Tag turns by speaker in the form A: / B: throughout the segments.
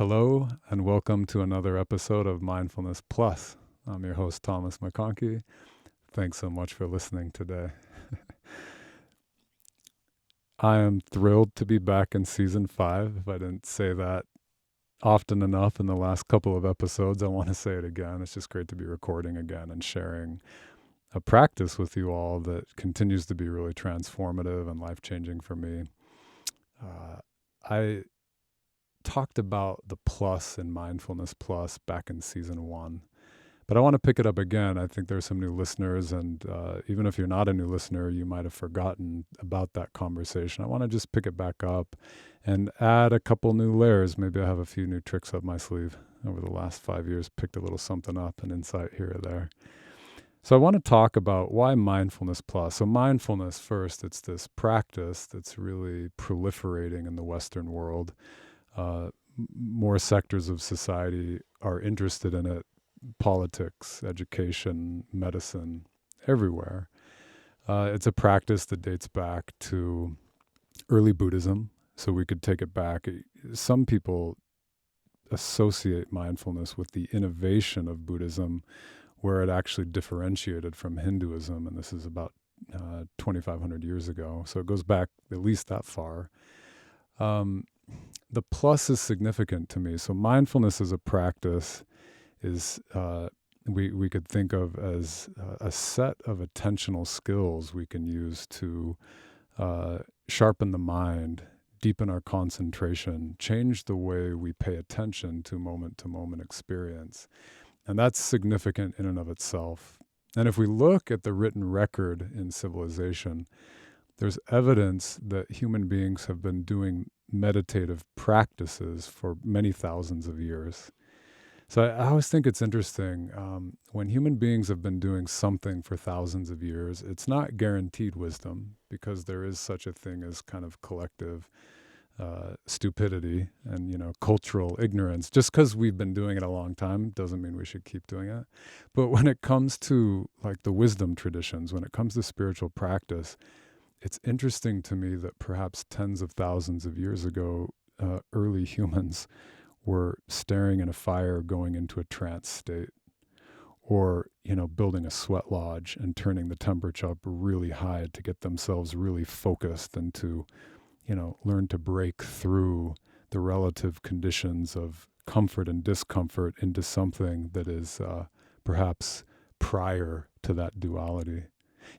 A: Hello, and welcome to another episode of Mindfulness Plus. I'm your host, Thomas McConkie. Thanks so much for listening today. I am thrilled to be back in season 5. If I didn't say that often enough in the last couple of episodes, I want to say it again. It's just great to be recording again and sharing a practice with you all that continues to be really transformative and life-changing for me. I talked about the plus in Mindfulness Plus back in season 1. But I want to pick it up again. I think there's some new listeners, and even if you're not a new listener, you might have forgotten about that conversation. I want to just pick it back up and add a couple new layers. Maybe I have a few new tricks up my sleeve over the last 5 years, picked a little something up, an insight here or there. So I want to talk about why Mindfulness Plus. So mindfulness first, it's this practice that's really proliferating in the Western world. More sectors of society are interested in it. Politics, education, medicine, everywhere. It's a practice that dates back to early Buddhism, so we could take it back. Some people associate mindfulness with the innovation of Buddhism, where it actually differentiated from Hinduism, and this is about 2,500 years ago, so it goes back at least that far. The plus is significant to me. So mindfulness as a practice is we could think of as a set of attentional skills we can use to sharpen the mind, deepen our concentration, change the way we pay attention to moment experience. And that's significant in and of itself. And if we look at the written record in civilization, there's evidence that human beings have been doing meditative practices for many thousands of years. So I always think it's interesting, when human beings have been doing something for thousands of years, it's not guaranteed wisdom, because there is such a thing as kind of collective stupidity and, cultural ignorance. Just because we've been doing it a long time doesn't mean we should keep doing it. But when it comes to like the wisdom traditions, when it comes to spiritual practice, it's interesting to me that perhaps tens of thousands of years ago, early humans were staring in a fire going into a trance state, or building a sweat lodge and turning the temperature up really high to get themselves really focused and to learn to break through the relative conditions of comfort and discomfort into something that is perhaps prior to that duality.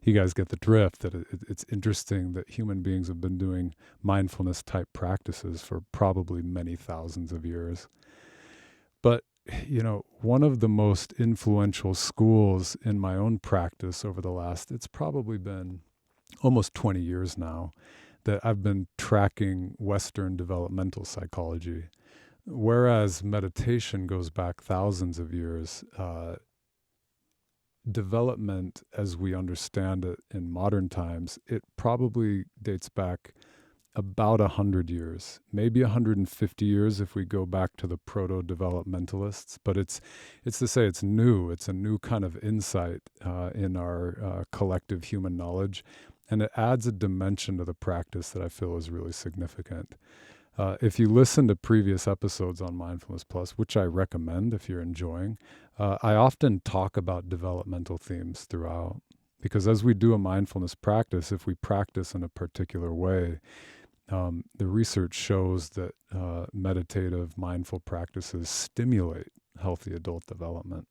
A: You guys get the drift, that it's interesting that human beings have been doing mindfulness type practices for probably many thousands of years. But, one of the most influential schools in my own practice over the last, it's probably been almost 20 years now, that I've been tracking Western developmental psychology. Whereas meditation goes back thousands of years, development as we understand it in modern times, it probably dates back about 100 years, maybe 150 years if we go back to the proto-developmentalists. But it's to say it's new. It's a new kind of insight in our collective human knowledge, and it adds a dimension to the practice that I feel is really significant. If you listen to previous episodes on Mindfulness Plus, which I recommend if you're enjoying, I often talk about developmental themes throughout. Because as we do a mindfulness practice, if we practice in a particular way, the research shows that meditative, mindful practices stimulate healthy adult development.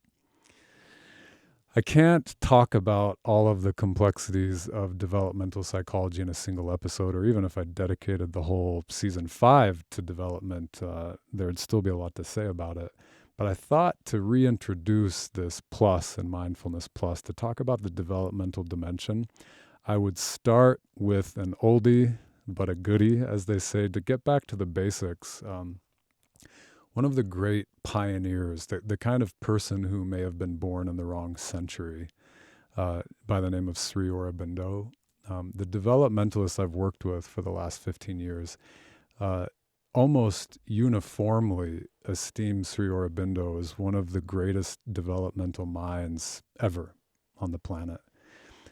A: I can't talk about all of the complexities of developmental psychology in a single episode, or even if I dedicated the whole season 5 to development, there'd still be a lot to say about it. But I thought to reintroduce this plus in Mindfulness Plus, to talk about the developmental dimension, I would start with an oldie but a goodie, as they say, to get back to the basics. One of the great pioneers, the kind of person who may have been born in the wrong century, by the name of Sri Aurobindo. The developmentalists I've worked with for the last 15 years almost uniformly esteem Sri Aurobindo as one of the greatest developmental minds ever on the planet.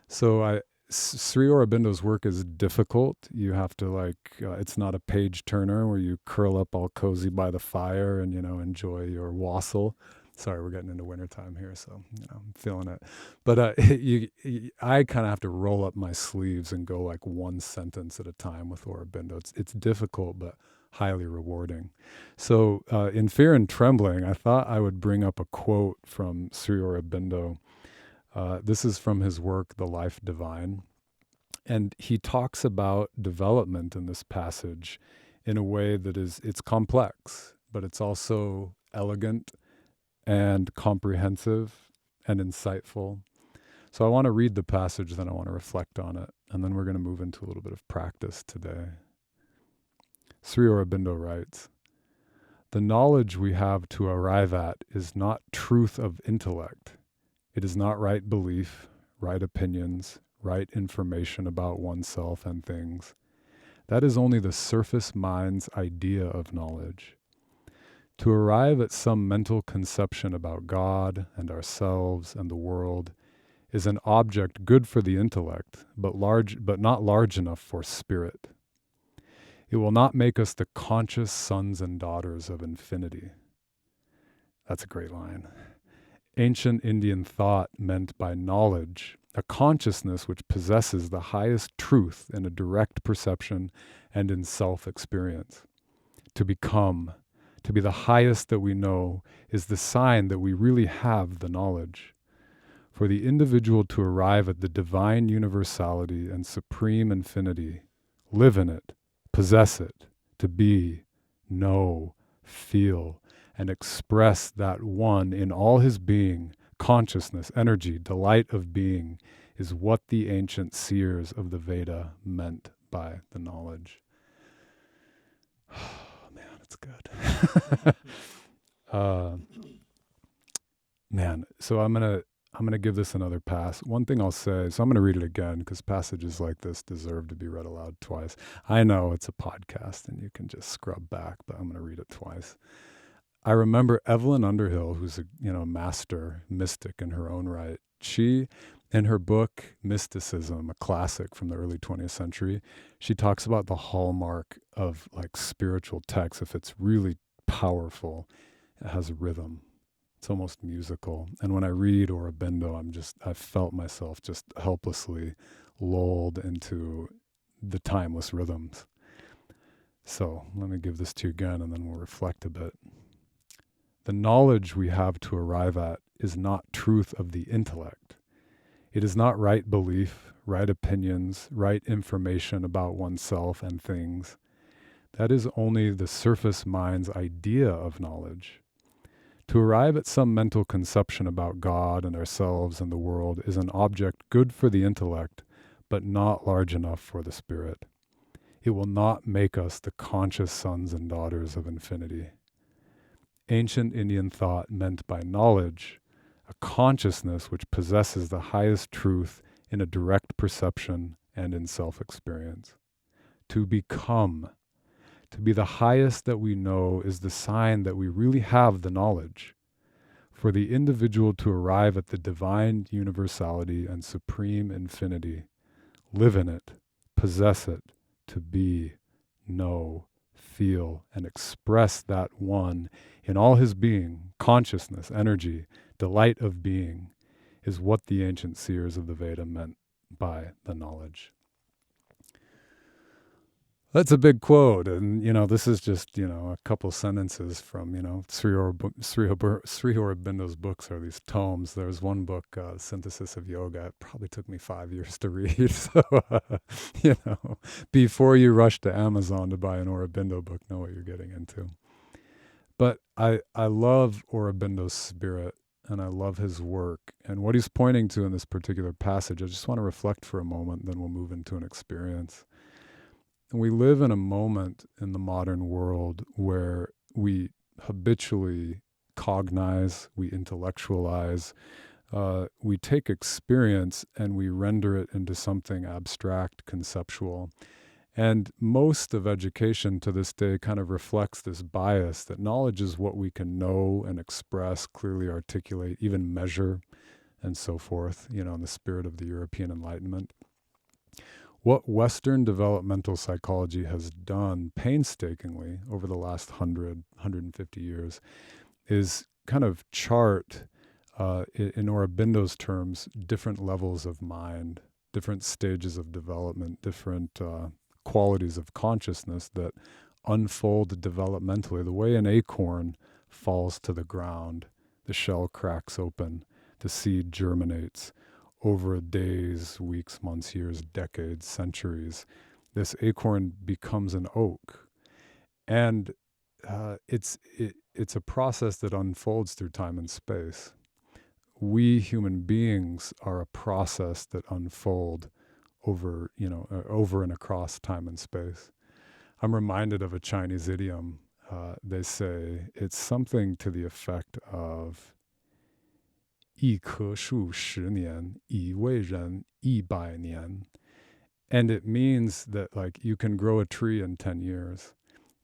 A: So Sri Aurobindo's work is difficult. You have to it's not a page turner where you curl up all cozy by the fire and, enjoy your wassail. Sorry, we're getting into wintertime here, so, I'm feeling it. But I kind of have to roll up my sleeves and go like one sentence at a time with Aurobindo. It's difficult, but highly rewarding. So in Fear and Trembling, I thought I would bring up a quote from Sri Aurobindo. This is from his work, The Life Divine. And he talks about development in this passage in a way that it's complex, but it's also elegant and comprehensive and insightful. So I want to read the passage, then I want to reflect on it, and then we're going to move into a little bit of practice today. Sri Aurobindo writes, "The knowledge we have to arrive at is not truth of intellect. It is not right belief, right opinions, right information about oneself and things. That is only the surface mind's idea of knowledge. To arrive at some mental conception about God and ourselves and the world is an object good for the intellect, but not large enough for spirit. It will not make us the conscious sons and daughters of infinity." That's a great line. Ancient Indian thought meant by knowledge a consciousness which possesses the highest truth in a direct perception and in self-experience. To become, to be the highest that we know, is the sign that we really have the knowledge. For the individual to arrive at the divine universality and supreme infinity, live in it, possess it, to be, know, feel, and express that one in all his being, consciousness, energy, delight of being, is what the ancient seers of the Veda meant by the knowledge. Oh, man, it's good. So I'm gonna give this another pass. One thing I'll say, so I'm gonna read it again because passages like this deserve to be read aloud twice. I know it's a podcast and you can just scrub back, but I'm gonna read it twice. I remember Evelyn Underhill, who's a master mystic in her own right. She, in her book Mysticism, a classic from the early 20th century, she talks about the hallmark of like spiritual text. If it's really powerful, it has rhythm. It's almost musical. And when I read Aurobindo, I felt myself just helplessly lulled into the timeless rhythms. So let me give this to you again and then we'll reflect a bit. The knowledge we have to arrive at is not truth of the intellect. It is not right belief, right opinions, right information about oneself and things. That is only the surface mind's idea of knowledge. To arrive at some mental conception about God and ourselves and the world is an object good for the intellect, but not large enough for the spirit. It will not make us the conscious sons and daughters of infinity. Ancient Indian thought meant by knowledge a consciousness which possesses the highest truth in a direct perception and in self-experience. To become, to be the highest that we know, is the sign that we really have the knowledge. For the individual to arrive at the divine universality and supreme infinity, live in it, possess it, to be, know, feel, and express that one in all his being, consciousness, energy, delight of being, is what the ancient seers of the Veda meant by the knowledge. That's a big quote, and this is just a couple sentences from Sri Aurobindo's books are these tomes. There's one book, Synthesis of Yoga. It probably took me 5 years to read. So before you rush to Amazon to buy an Aurobindo book, know what you're getting into. But I love Aurobindo's spirit, and I love his work, and what he's pointing to in this particular passage. I just want to reflect for a moment, then we'll move into an experience. And we live in a moment in the modern world where we habitually cognize, we intellectualize, we take experience and we render it into something abstract, conceptual. And most of education to this day kind of reflects this bias that knowledge is what we can know and express, clearly articulate, even measure, and so forth, in the spirit of the European Enlightenment. What Western developmental psychology has done painstakingly over the last 150 years is kind of chart, in Aurobindo's terms, different levels of mind, different stages of development, different qualities of consciousness that unfold developmentally. The way an acorn falls to the ground, the shell cracks open, the seed germinates. Over days, weeks, months, years, decades, centuries, this acorn becomes an oak. And it's a process that unfolds through time and space. We human beings are a process that unfold over and across time and space. I'm reminded of a Chinese idiom. They say it's something to the effect of 一棵树10年，已为人100年. And it means that like you can grow a tree in 10 years,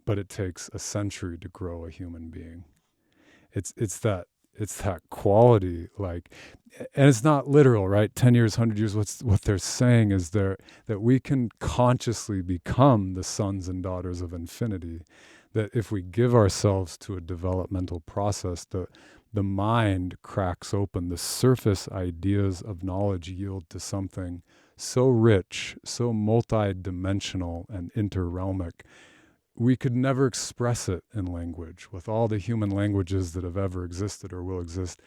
A: but it takes a century to grow a human being. It's that quality, like, and it's not literal, right? 10 years, 100 years. What they're saying is that we can consciously become the sons and daughters of infinity. That if we give ourselves to a developmental process, the mind cracks open, the surface ideas of knowledge yield to something so rich, so multi-dimensional and interrealmic, we could never express it in language. With all the human languages that have ever existed or will exist,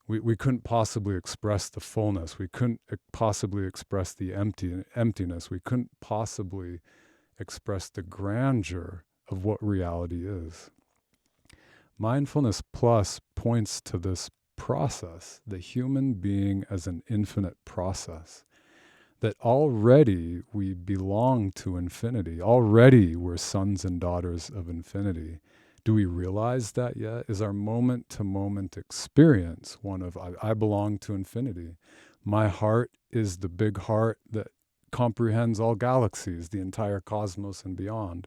A: we couldn't possibly express the fullness. We couldn't possibly express the emptiness. We couldn't possibly express the grandeur of what reality is. Mindfulness Plus points to this process, the human being as an infinite process, that already we belong to infinity. Already we're sons and daughters of infinity. Do we realize that yet? Is our moment-to-moment experience one of, I belong to infinity? My heart is the big heart that comprehends all galaxies, the entire cosmos and beyond.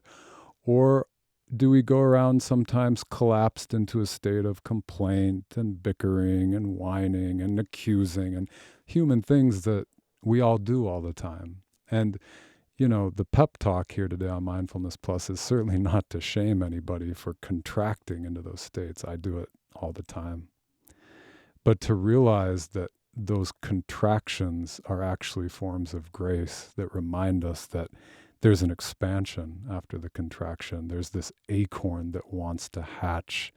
A: Or do we go around sometimes collapsed into a state of complaint and bickering and whining and accusing and human things that we all do all the time? And, the pep talk here today on Mindfulness Plus is certainly not to shame anybody for contracting into those states. I do it all the time. But to realize that those contractions are actually forms of grace that remind us that there's an expansion after the contraction. There's this acorn that wants to hatch.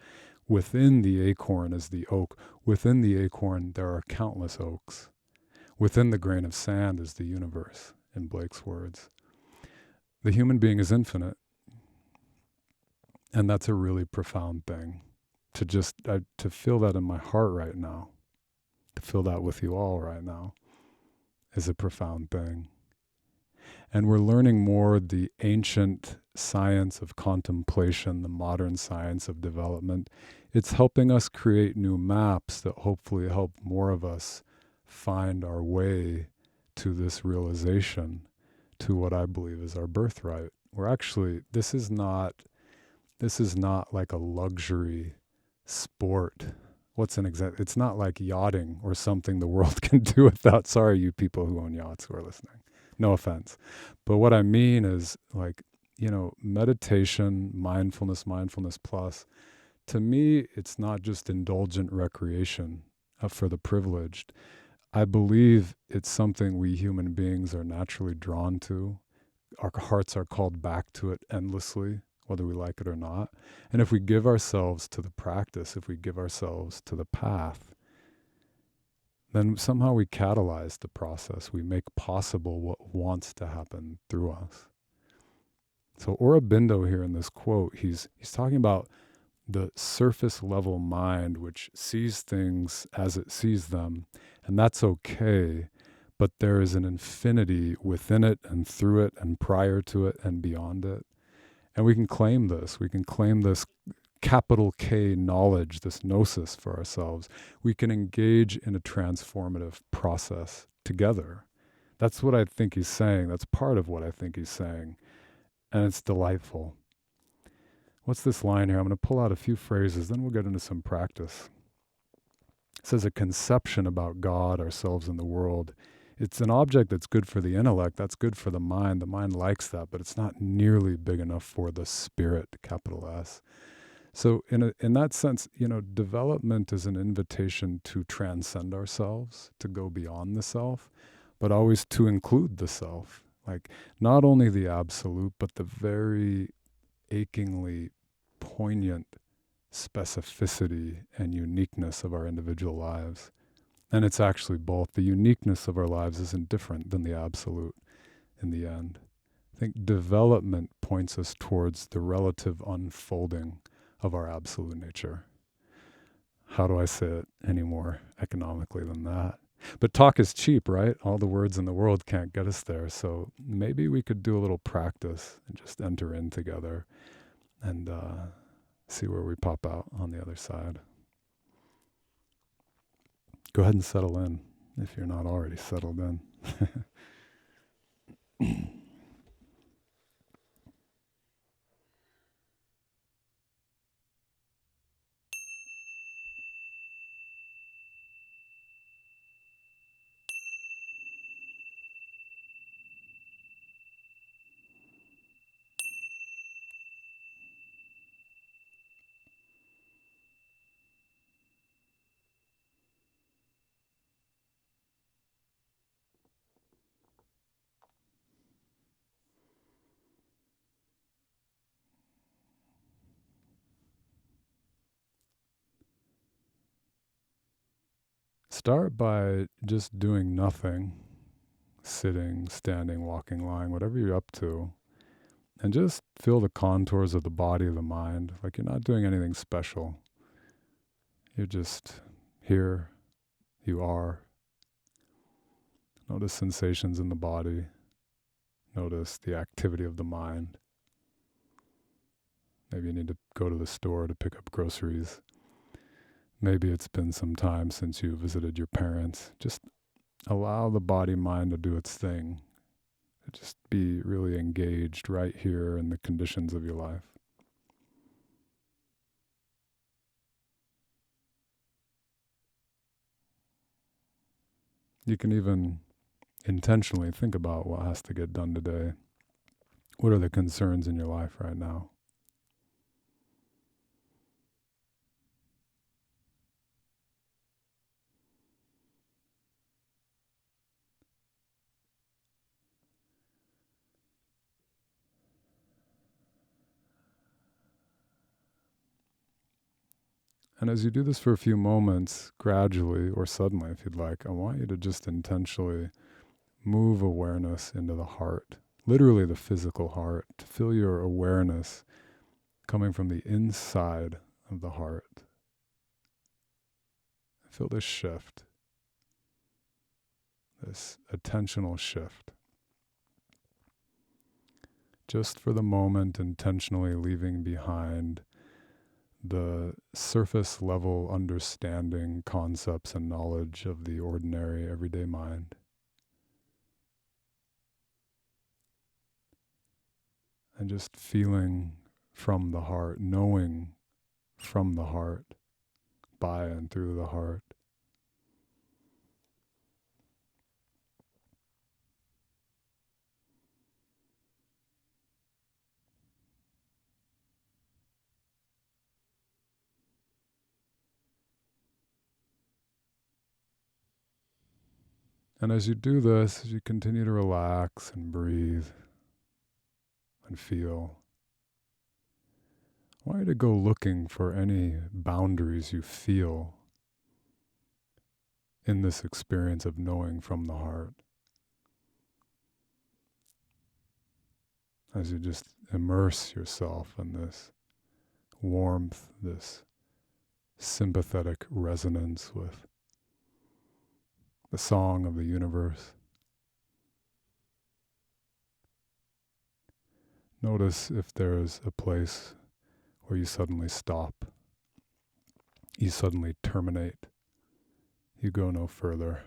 A: Within the acorn is the oak. Within the acorn, there are countless oaks. Within the grain of sand is the universe, in Blake's words. The human being is infinite. And that's a really profound thing. To feel that in my heart right now, to feel that with you all right now, is a profound thing. And we're learning more the ancient science of contemplation, the modern science of development. It's helping us create new maps that hopefully help more of us find our way to this realization, to what I believe is our birthright. We're actually, this is not like a luxury sport. What's an example? It's not like yachting or something the world can do without. Sorry, you people who own yachts who are listening. No offense. But what I mean is like, meditation, mindfulness plus, to me, it's not just indulgent recreation for the privileged. I believe it's something we human beings are naturally drawn to. Our hearts are called back to it endlessly, whether we like it or not. And if we give ourselves to the practice, if we give ourselves to the path, then somehow we catalyze the process. We make possible what wants to happen through us. So Aurobindo here in this quote, he's talking about the surface level mind which sees things as it sees them, and that's okay, but there is an infinity within it and through it and prior to it and beyond it. And we can claim this. We can claim this capital K knowledge, this gnosis for ourselves. We can engage in a transformative process together. That's what I think he's saying. That's part of what I think he's saying. And it's delightful. What's this line here? I'm going to pull out a few phrases, then we'll get into some practice. It says, a conception about God, ourselves, and the world It's an object that's good for the intellect, that's good for the mind. The mind likes that, but it's not nearly big enough for the spirit, capital S. So in that sense, development is an invitation to transcend ourselves, to go beyond the self, but always to include the self. Like not only the absolute, but the very achingly poignant specificity and uniqueness of our individual lives. And it's actually both. The uniqueness of our lives isn't different than the absolute in the end. I think development points us towards the relative unfolding of our absolute nature. How do I say it any more economically than that? But talk is cheap, right? All the words in the world can't get us there. So maybe we could do a little practice and just enter in together and see where we pop out on the other side. Go ahead and settle in if you're not already settled in. Start by just doing nothing, sitting, standing, walking, lying, whatever you're up to, and just feel the contours of the body, of the mind, like you're not doing anything special. You're just here, you are. Notice sensations in the body. Notice the activity of the mind. Maybe you need to go to the store to pick up groceries. Maybe it's been some time since you visited your parents. Just allow the body-mind to do its thing. Just be really engaged right here in the conditions of your life. You can even intentionally think about what has to get done today. What are the concerns in your life right now? And as you do this for a few moments, gradually or suddenly, if you'd like, I want you to just intentionally move awareness into the heart, literally the physical heart, to feel your awareness coming from the inside of the heart. Feel this shift, this attentional shift. Just for the moment, intentionally leaving behind the surface level understanding, concepts, and knowledge of the ordinary, everyday mind. And just feeling from the heart, knowing from the heart, by and through the heart. And as you do this, as you continue to relax and breathe and feel, I want you to go looking for any boundaries you feel in this experience of knowing from the heart. As you just immerse yourself in this warmth, this sympathetic resonance with the song of the universe. Notice if there's a place where you suddenly stop, you suddenly terminate, you go no further.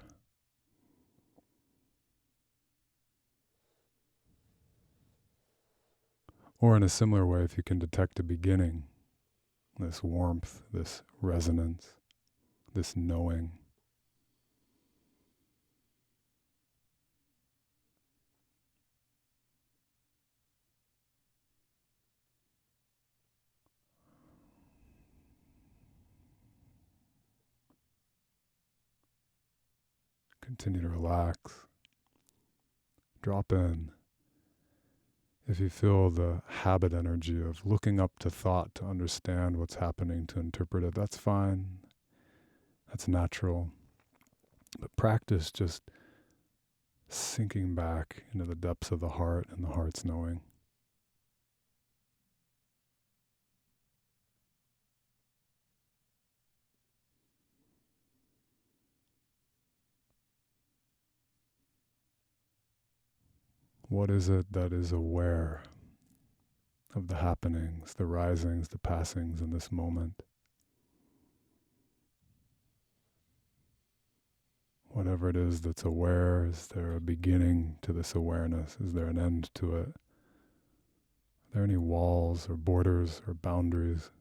A: Or in a similar way, if you can detect a beginning, this warmth, this resonance, this knowing. Continue to relax. Drop in. If you feel the habit energy of looking up to thought to understand what's happening, to interpret it, that's fine. That's natural. But practice just sinking back into the depths of the heart and the heart's knowing. What is it that is aware of the happenings, the risings, the passings in this moment? Whatever it is that's aware, is there a beginning to this awareness? Is there an end to it? Are there any walls or borders or boundaries?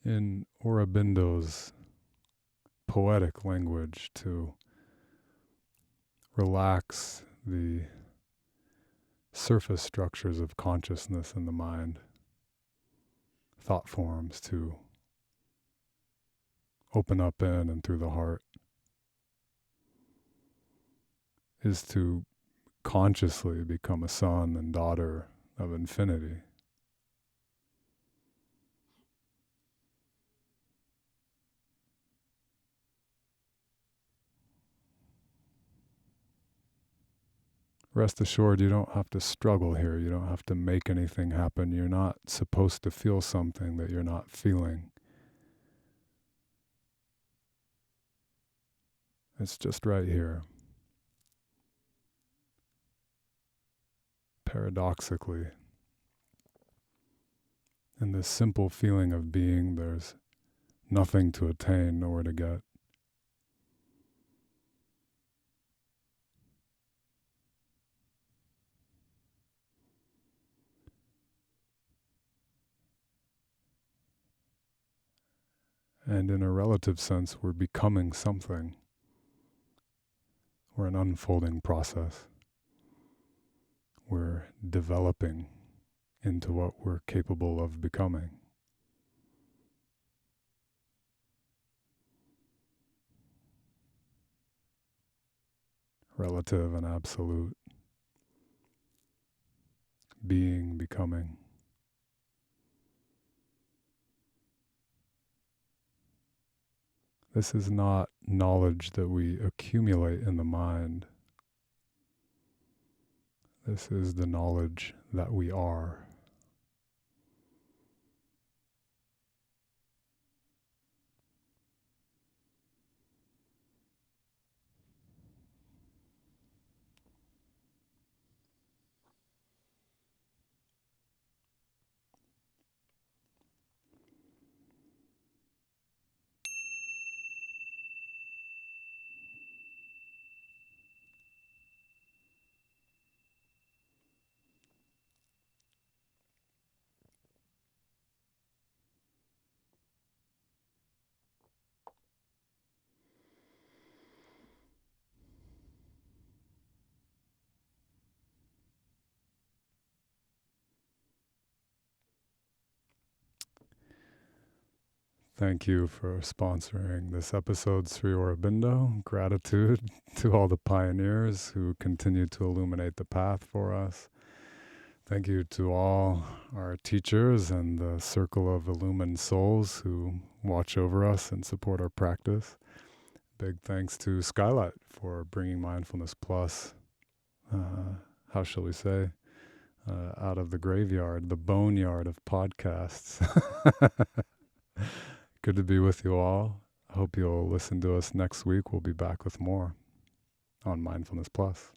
A: In Aurobindo's poetic language, to relax the surface structures of consciousness in the mind, thought forms to open up in and through the heart, is to consciously become a son and daughter of infinity. Rest assured, you don't have to struggle here. You don't have to make anything happen. You're not supposed to feel something that you're not feeling. It's just right here. Paradoxically, in this simple feeling of being, there's nothing to attain, nowhere to get. And in a relative sense, we're becoming something. We're an unfolding process. We're developing into what we're capable of becoming. Relative and absolute. Being, becoming. This is not knowledge that we accumulate in the mind. This is the knowledge that we are. Thank you for sponsoring this episode, Sri Aurobindo. Gratitude to all the pioneers who continue to illuminate the path for us. Thank you to all our teachers and the circle of illumined souls who watch over us and support our practice. Big thanks to Skylight for bringing Mindfulness Plus, how shall we say, out of the graveyard, the boneyard of podcasts. Good to be with you all. I hope you'll listen to us next week. We'll be back with more on Mindfulness Plus.